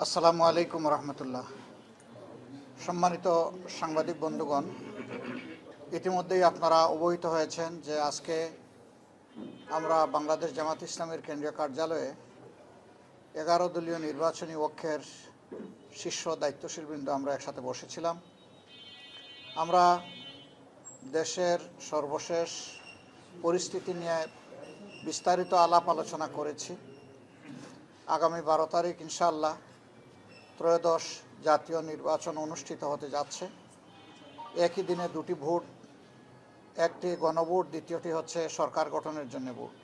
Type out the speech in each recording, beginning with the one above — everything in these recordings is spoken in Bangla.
আসসালামু আলাইকুম রহমতুল্লাহ। সম্মানিত সাংবাদিক বন্ধুগণ, ইতিমধ্যেই আপনারা অবহিত হয়েছেন যে আজকে আমরা বাংলাদেশ জামাত ইসলামের কেন্দ্রীয় কার্যালয়ে 11 দলীয় নির্বাচনী অক্ষের শীর্ষ দায়িত্বশীলবৃন্দ আমরা একসাথে বসেছিলাম। আমরা দেশের সর্বশেষ পরিস্থিতি নিয়ে বিস্তারিত আলাপ আলোচনা করেছি। আগামী 12 তারিখ ইনশাআল্লাহ ত্রয়োদশ জাতীয় নির্বাচন অনুষ্ঠিত হতে যাচ্ছে। একই দিনে দুটি ভোট, একটি গণভোট, দ্বিতীয়টি হচ্ছে সরকার গঠনের জন্য ভোট।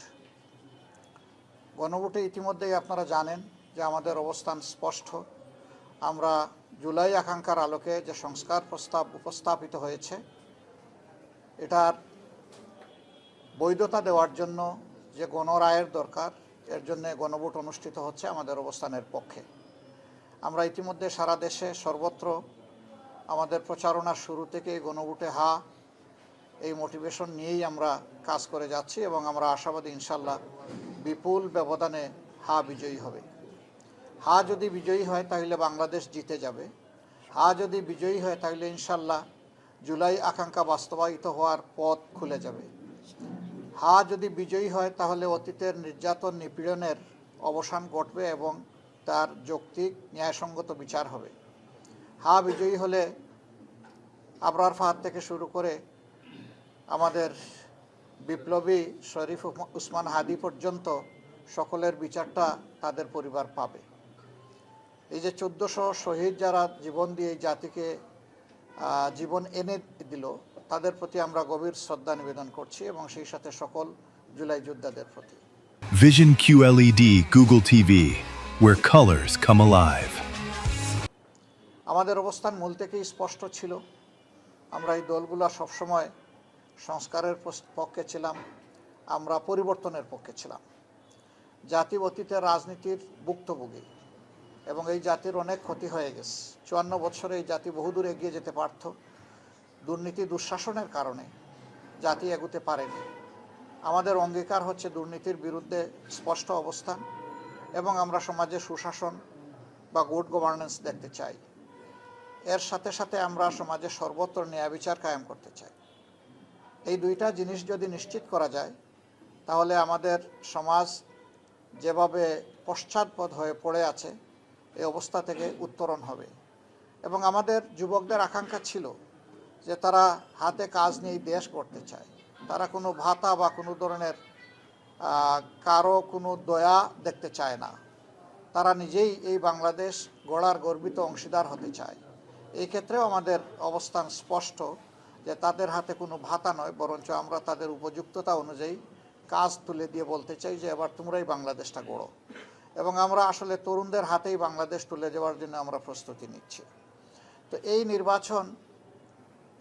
গণভোটে ইতিমধ্যেই আপনারা জানেন যে আমাদের অবস্থান স্পষ্ট। আমরা জুলাই আকাঙ্ক্ষার আলোকে যে সংস্কার প্রস্তাব উপস্থাপিত হয়েছে, এটার বৈধতা দেওয়ার জন্য যে গণরায়ের দরকার, এর জন্য গণভোট অনুষ্ঠিত হচ্ছে আমাদের অবস্থানের পক্ষে। আমরা ইতিমধ্যে সারা দেশে সর্বত্র আমাদের প্রচারণার শুরু থেকে গণভোটে এই মোটিভেশন নিয়েই আমরা কাজ করে যাচ্ছি এবং আমরা আশাবাদী ইনশাল্লাহ বিপুল ব্যবধানে বিজয়ী হবে। যদি বিজয়ী হয় তাহলে বাংলাদেশ জিতে যাবে। যদি বিজয়ী হয় তাহলে ইনশাল্লাহ জুলাই আকাঙ্ক্ষা বাস্তবায়িত হওয়ার পথ খুলে যাবে। যদি বিজয়ী হয় তাহলে অতীতের নির্যাতন নিপীড়নের অবসান ঘটবে এবং তার যৌক্তিক ন্যায়সঙ্গত বিচার হবে। বিজয়ী হলে আবরার ফাহাদ থেকে শুরু করে আমাদের বিপ্লবী শরীফ উসমান হাদি পর্যন্ত সকলের বিচারটা তাদের পরিবার পাবে। এই যে 1400 শহীদ যারা জীবন দিয়ে এই জাতিকে জীবন এনে দিল, তাদের প্রতি আমরা গভীর শ্রদ্ধা নিবেদন করছি এবং সেই সাথে সকল জুলাই যোদ্ধাদের প্রতি। Vision QLED Google TV, where colors come alive. আমাদের অবস্থান মূল থেকেই স্পষ্ট ছিল। আমরা এই দলগুলো সবসময় সংস্কারের পক্ষে ছিলাম, আমরা পরিবর্তনের পক্ষে ছিলাম। জাতি অতীতের রাজনীতির ভুক্তভোগী এবং এই জাতির অনেক ক্ষতি হয়ে গেছে। 54 বছরে এই জাতি বহুদূর এগিয়ে যেতে পারত। দুর্নীতি দুঃশাসনের কারণে জাতি এগোতে পারেনি। আমাদের অঙ্গীকার হচ্ছে দুর্নীতির বিরুদ্ধে স্পষ্ট অবস্থান এবং আমরা সমাজে সুশাসন বা গুড গভর্নেন্স দেখতে চাই। এর সাথে সাথে আমরা সমাজে সর্বত্র ন্যায় বিচার কায়েম করতে চাই। এই দুইটা জিনিস যদি নিশ্চিত করা যায় তাহলে আমাদের সমাজ যেভাবে পশ্চাৎপদ হয়ে পড়ে আছে এই অবস্থা থেকে উত্তরণ হবে। এবং আমাদের যুবকদের আকাঙ্ক্ষা ছিল যে তারা হাতে কাজ নিয়ে দেশ গড়তে চায়। তারা কোনো ভাতা বা কোনো ধরনের কারো কোনো দয়া দেখতে চায় না। তারা নিজেই এই বাংলাদেশ গড়ার গর্বিত অংশীদার হতে চায়। এই ক্ষেত্রেও আমাদের অবস্থান স্পষ্ট যে তাদের হাতে কোনো ভাতা নয়, বরঞ্চ আমরা তাদের উপযুক্ততা অনুযায়ী কাজ তুলে দিয়ে বলতে চাই যে এবার তোমরাই বাংলাদেশটা গড়ো। এবং আমরা আসলে তরুণদের হাতেই বাংলাদেশ তুলে যাওয়ার জন্য আমরা প্রস্তুতি নিচ্ছি। তো এই নির্বাচন,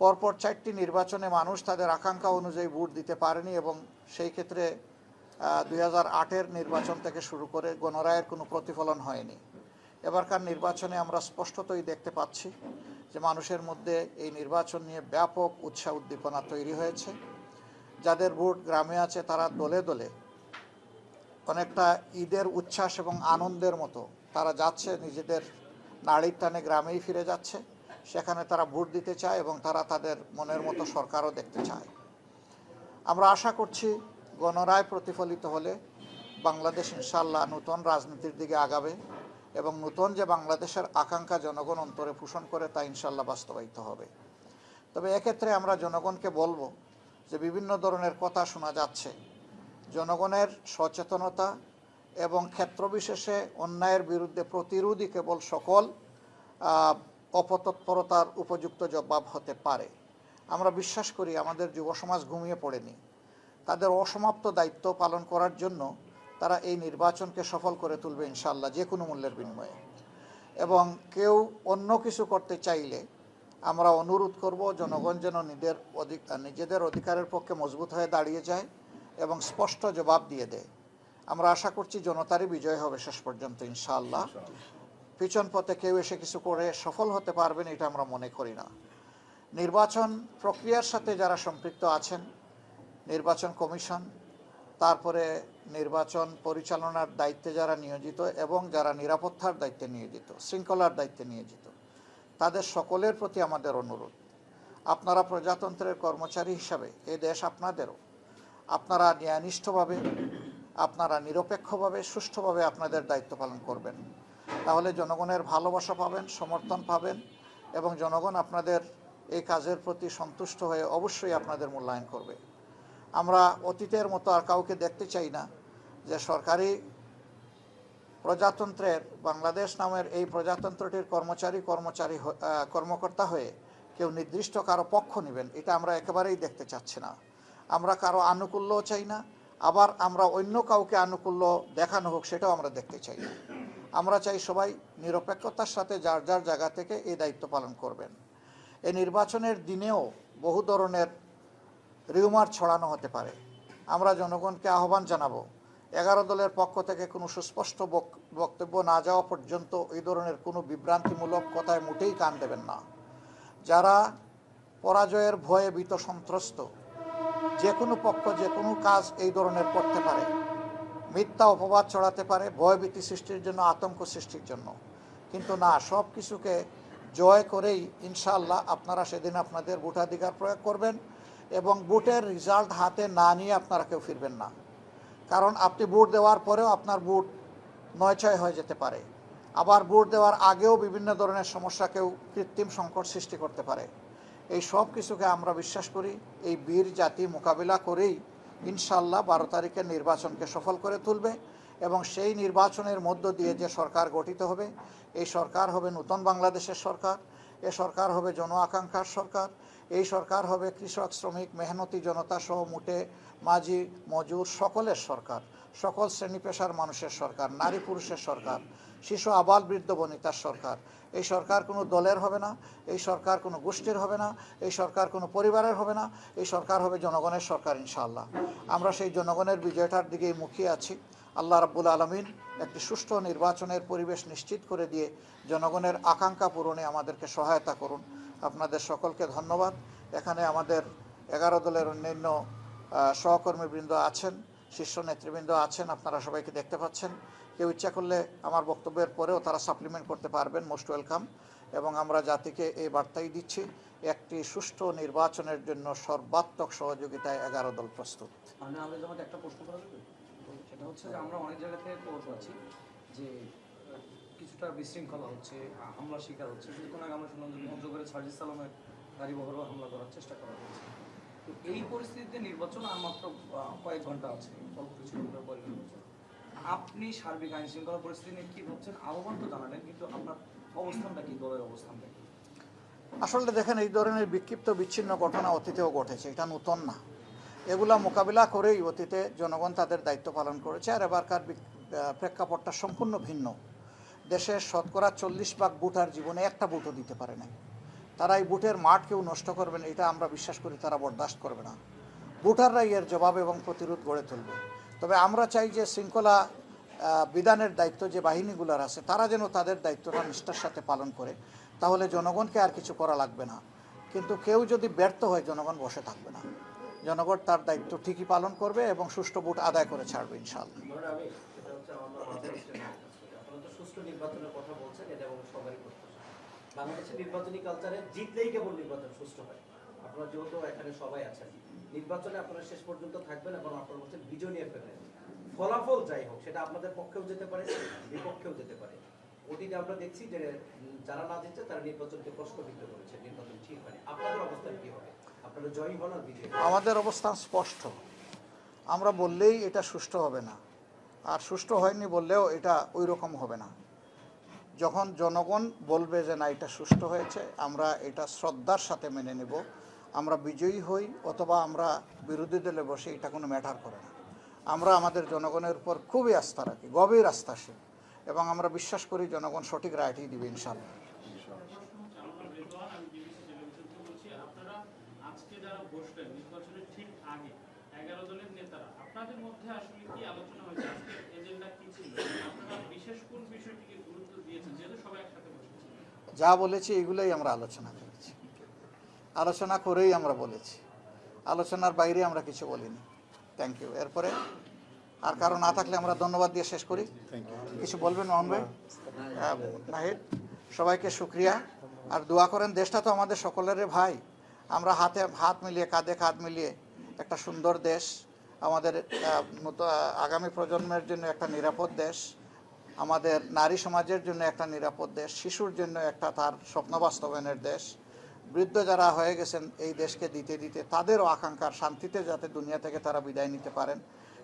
পরপর 4টি নির্বাচনে মানুষ তাদের আকাঙ্ক্ষা অনুযায়ী ভোট দিতে পারেনি এবং সেই ক্ষেত্রে 2008-এর নির্বাচন থেকে শুরু করে গণরায়ের কোনো প্রতিফলন হয়নি। এবারকার নির্বাচনে আমরা স্পষ্টতই দেখতে পাচ্ছি যে মানুষের মধ্যে এই নির্বাচন নিয়ে ব্যাপক উৎসাহ উদ্দীপনা তৈরি হয়েছে। যাদের ভোট গ্রামে আছে তারা দলে দলে অনেকটা ঈদের উচ্ছ্বাস এবং আনন্দের মতো তারা যাচ্ছে, নিজেদের নাড়ির টানে গ্রামেই ফিরে যাচ্ছে। সেখানে তারা ভোট দিতে চায় এবং তারা তাদের মনের মতো সরকারও দেখতে চায়। আমরা আশা করছি গণরায় প্রতিফলিত হলে বাংলাদেশ ইনশাআল্লাহ নতুন রাজনীতির দিকে আগাবে এবং নতুন যে বাংলাদেশের আকাঙ্ক্ষা জনগণ অন্তরে পোষণ করে তা ইনশাআল্লাহ বাস্তবায়িত হবে। তবে এক্ষেত্রে আমরা জনগণকে বলবো যে বিভিন্ন ধরনের কথা শোনা যাচ্ছে। জনগণের সচেতনতা এবং ক্ষেত্রবিশেষে অন্যায়ের বিরুদ্ধে প্রতিরোধই কেবল সকল অপতৎপরতার উপযুক্ত জবাব হতে পারে। আমরা বিশ্বাস করি আমাদের যুব সমাজ ঘুমিয়ে পড়েনি। তাদের অসমাপ্ত দায়িত্ব পালন করার জন্য তারা এই নির্বাচনকে সফল করে তুলবে ইনশাআল্লাহ, যে কোনো মূল্যের বিনিময়ে। এবং কেউ অন্য কিছু করতে চাইলে আমরা অনুরোধ করব জনগণ যেন নিজেদের অধিকারের পক্ষে মজবুত হয়ে দাঁড়িয়ে যায় এবং স্পষ্ট জবাব দিয়ে দেয়। আমরা আশা করছি জনতারই বিজয় হবে শেষ পর্যন্ত ইনশাআল্লাহ। পিছন পথে কেউ এসে কিছু করে সফল হতে পারবেন এটা আমরা মনে করি না। নির্বাচন প্রক্রিয়ার সাথে যারা সম্পৃক্ত আছেন, নির্বাচন কমিশন, তারপরে নির্বাচন পরিচালনার দায়িত্বে যারা নিয়োজিত এবং যারা নিরাপত্তার দায়িত্বে নিয়োজিত, শৃঙ্খলার দায়িত্বে নিয়োজিত, তাদের সকলের প্রতি আমাদের অনুরোধ, আপনারা প্রজাতন্ত্রের কর্মচারী হিসাবে এ দেশ আপনাদেরও, আপনারা ন্যায়নিষ্ঠভাবে, আপনারা নিরপেক্ষভাবে, সুষ্ঠুভাবে আপনাদের দায়িত্ব পালন করবেন। তাহলে জনগণের ভালোবাসা পাবেন, সমর্থন পাবেন এবং জনগণ আপনাদের এই কাজের প্রতি সন্তুষ্ট হয়ে অবশ্যই আপনাদের মূল্যায়ন করবে। আমরা অতীতের মতো আর কাউকে দেখতে চাই না যে সরকারি প্রজাতন্ত্রের বাংলাদেশ নামের এই প্রজাতন্ত্রটির কর্মকর্তা হয়ে কেউ নির্দিষ্ট কারো পক্ষ নেবেন, এটা আমরা একেবারেই দেখতে চাচ্ছি না। আমরা কারো আনুকূল্যও চাই না, আবার আমরা অন্য কাউকে আনুকূল্য দেখানো হোক সেটাও আমরা দেখতে চাই না। আমরা চাই সবাই নিরপেক্ষতার সাথে যার যার জায়গা থেকে এই দায়িত্ব পালন করবেন। এই নির্বাচনের দিনেও বহু ধরনের রিউমার ছড়ানো হতে পারে। আমরা জনগণকে আহ্বান জানাবো, 11 দলের পক্ষ থেকে কোনো সুস্পষ্ট বক্তব্য না যাওয়া পর্যন্ত এই ধরনের কোনো বিভ্রান্তিমূলক কথায় মোটেই কান দেবেন না। যারা পরাজয়ের ভয়ে ভীত সন্ত্রস্ত, যে কোনো পক্ষ যে কোনো কাজ এই ধরনের করতে পারে, মিথ্যা অপবাদ ছড়াতে পারে ভয়ভীতি সৃষ্টির জন্য, আতঙ্ক সৃষ্টির জন্য। কিন্তু না, সব কিছুকে জয় করেই ইনশাআল্লাহ আপনারা সেদিন আপনাদের ভোটাধিকার প্রয়োগ করবেন এবং ভোটের রেজাল্ট হাতে না নিয়ে আপনারা কেউ ফিরবেন না। কারণ আপনি ভোট দেওয়ার পরেও আপনার ভোট নয়ছয় হয়ে যেতে পারে, আবার ভোট দেওয়ার আগেও বিভিন্ন ধরনের সমস্যা কেউ কৃত্রিম সংকট সৃষ্টি করতে পারে। এই সব কিছুকে আমরা বিশ্বাস করি এই বীর জাতি মোকাবিলা করেই ইনশাআল্লাহ 12 তারিখের নির্বাচনকে সফল করে তুলবে এবং সেই নির্বাচনের মধ্য দিয়ে যে সরকার গঠিত হবে, এই সরকার হবে নতুন বাংলাদেশের সরকার, এ সরকার হবে জন আকাঙ্ক্ষার সরকার, এই সরকার হবে কৃষক, শ্রমিক, মেহনতি জনতা সহ মুটে মাঝি মজুর সকলের সরকার, সকল শ্রেণী পেশার মানুষের সরকার, নারী পুরুষের সরকার, শিশু আবাল বৃদ্ধ বনিতার সরকার। এই সরকার কোনো দলের হবে না, এই সরকার কোনো গোষ্ঠীর হবে না, এই সরকার কোনো পরিবারের হবে না, এই সরকার হবে জনগণের সরকার ইনশাআল্লাহ। আমরা সেই জনগণের বিজয়টার দিকেই মুখিয়ে আছি। আল্লাহ রাব্বুল আলামিন একটি সুষ্ঠু নির্বাচনের পরিবেশ নিশ্চিত করে দিয়ে জনগণের আকাঙ্ক্ষা পূরণে আমাদেরকে সহায়তা করুন। আপনাদের সকলকে ধন্যবাদ। এখানে আমাদের 11 দলের অন্যান্য সহকর্মীবৃন্দ আছেন, শীর্ষ নেতৃবৃন্দ আছেন, আপনারা সবাইকে দেখতে পাচ্ছেন। কেউ ইচ্ছা করলে আমার বক্তব্যের পরেও তারা সাপ্লিমেন্ট করতে পারবেন, মোস্ট ওয়েলকাম। এবং আমরা জাতিকে এই বার্তাই দিচ্ছি, একটি সুষ্ঠু নির্বাচনের জন্য সর্বাত্মক সহযোগিতায় 11 দল প্রস্তুত। আমাদের একটা প্রশ্ন করা যাবে, সেটা হচ্ছে যে আমরা অনেক জায়গা থেকে খবর পাচ্ছি যে কিছুটা বিশৃঙ্খলা হচ্ছে, হামলার শিকার হচ্ছে। কিছুক্ষণ আগে আমরা শুনলাম যে পঞ্চগড়ে সার্জিস আলমের গাড়ি বহরও হামলা করার চেষ্টা করা হয়েছে। তো এই পরিস্থিতিতে নির্বাচন আর মাত্র কয়েক ঘন্টা আছে, অল্প কিছু ঘন্টার পরে নির্বাচন। আপনি সার্বিক আইন শৃঙ্খলা পরিস্থিতি নিয়ে কী ভাবছেন? আহ্বান তো জানালেন, কিন্তু আপনার অবস্থানটা কি, দলের অবস্থানটা কি? আসলে দেখেন, এই ধরনের বিক্ষিপ্ত বিচ্ছিন্ন ঘটনা অতীতেও ঘটেছে, এটা নতুন না। এগুলা মোকাবিলা করেই অতীতে জনগণ তাদের দায়িত্ব পালন করেছে। আর এবারকার প্রেক্ষাপটটা সম্পূর্ণ ভিন্ন। দেশের শতকরা 40% ভোটার জীবনে একটা ভোটও দিতে পারে না। তারা এই ভোটের মাঠ কেউ নষ্ট করবেন, এটা আমরা বিশ্বাস করি তারা বরদাস্ত করবে না। ভোটাররাই এর জবাব এবং প্রতিরোধ গড়ে তুলবে। তবে আমরা চাই যে শৃঙ্খলা বিধানের দায়িত্ব যে বাহিনীগুলোর আছে, তারা যেন তাদের দায়িত্বটা নিষ্ঠার সাথে পালন করে, তাহলে জনগণকে আর কিছু করা লাগবে না। কিন্তু কেউ যদি ব্যর্থ হয়, জনগণ বসে থাকবে না, জনগণ তার দায়িত্ব ঠিকই পালন করবে এবং সুষ্ঠু ভোট আদায় করে ছাড়বে ইনশাআল্লাহ। সুষ্ঠু নির্বাচনের কথা বলছেন, এটা এবং সবারই প্রত্যাশা। বাংলাদেশের নির্বাচনী কালচারে জিতলেই কেবল নির্বাচন সুষ্ঠু হয়। আপনারা যেহেতু এখানে সবাই আছেন, নির্বাচনে আপনারা শেষ পর্যন্ত থাকবেন এবং আপনারা বলছেন বিজয় নিয়ে ফেলবেন। ফলাফল যাই হোক, সেটা আপনাদের পক্ষেও যেতে পারে, বিপক্ষেও যেতে পারে। অতীতে আমরা দেখছি যে যারা না জিতছে তারা নির্বাচনকে প্রশ্নবিদ্ধ করেছে, নির্বাচন ঠিক হয়নি। আপনাদের অবস্থান কি হবে? আপনারা জয়ী হন আর বিজয়ী? আমাদের অবস্থান স্পষ্ট। আমরা বললেই এটা সুষ্ঠু হবে না, আর সুষ্ঠু হয়নি বললেও এটা ওই রকম হবে না। যখন জনগণ বলবে যে না, এটা সুষ্ঠু হয়েছে, আমরা এটা শ্রদ্ধার সাথে মেনে নেব। আমরা বিজয়ী হই অথবা আমরা বিরোধী দলে বসে, এটা কোনো ম্যাটার করে না। আমরা আমাদের জনগণের উপর খুবই আস্থা রাখি, গভীর আস্থাশীল, এবং আমরা বিশ্বাস করি জনগণ সঠিক রায়টি দিবে ইনশাআল্লাহ। যা বলেছি এগুলোই আমরা আলোচনা করেছি, আলোচনা করেই আমরা বলেছি, আলোচনার বাইরে আমরা কিছু বলিনি। Thank you. এরপরে আর কারো না থাকলে আমরা ধন্যবাদ দিয়ে শেষ করি। কিছু বলবেন মোহন ভাই? নাহিদ, সবাইকে শুক্রিয়া। আর দোয়া করেন, দেশটা তো আমাদের সকলেরই ভাই, আমরা হাতে হাত মিলিয়ে কাঁধে কাঁধ মিলিয়ে একটা সুন্দর দেশ, আমাদের আগামী প্রজন্মের জন্য একটা নিরাপদ দেশ, আমাদের নারী সমাজের জন্য একটা নিরাপদ দেশ, শিশুর জন্য একটা তার স্বপ্ন বাস্তবায়নের দেশ, বৃদ্ধ যারা হয়ে গেছেন এই দেশকে দিতে দিতে তাদেরও আকাঙ্ক্ষার শান্তিতে যাতে দুনিয়া থেকে তারা বিদায় নিতে পারেন,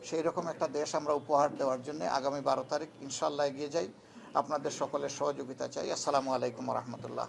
সেই রকম একটা দেশ আমরা উপহার দেওয়ার জন্য আগামী 12 তারিখ ইনশাআল্লাহ এগিয়ে যাই। আপনাদের সকলের সহযোগিতা চাই। আসসালামু আলাইকুম রহমতুল্লাহ।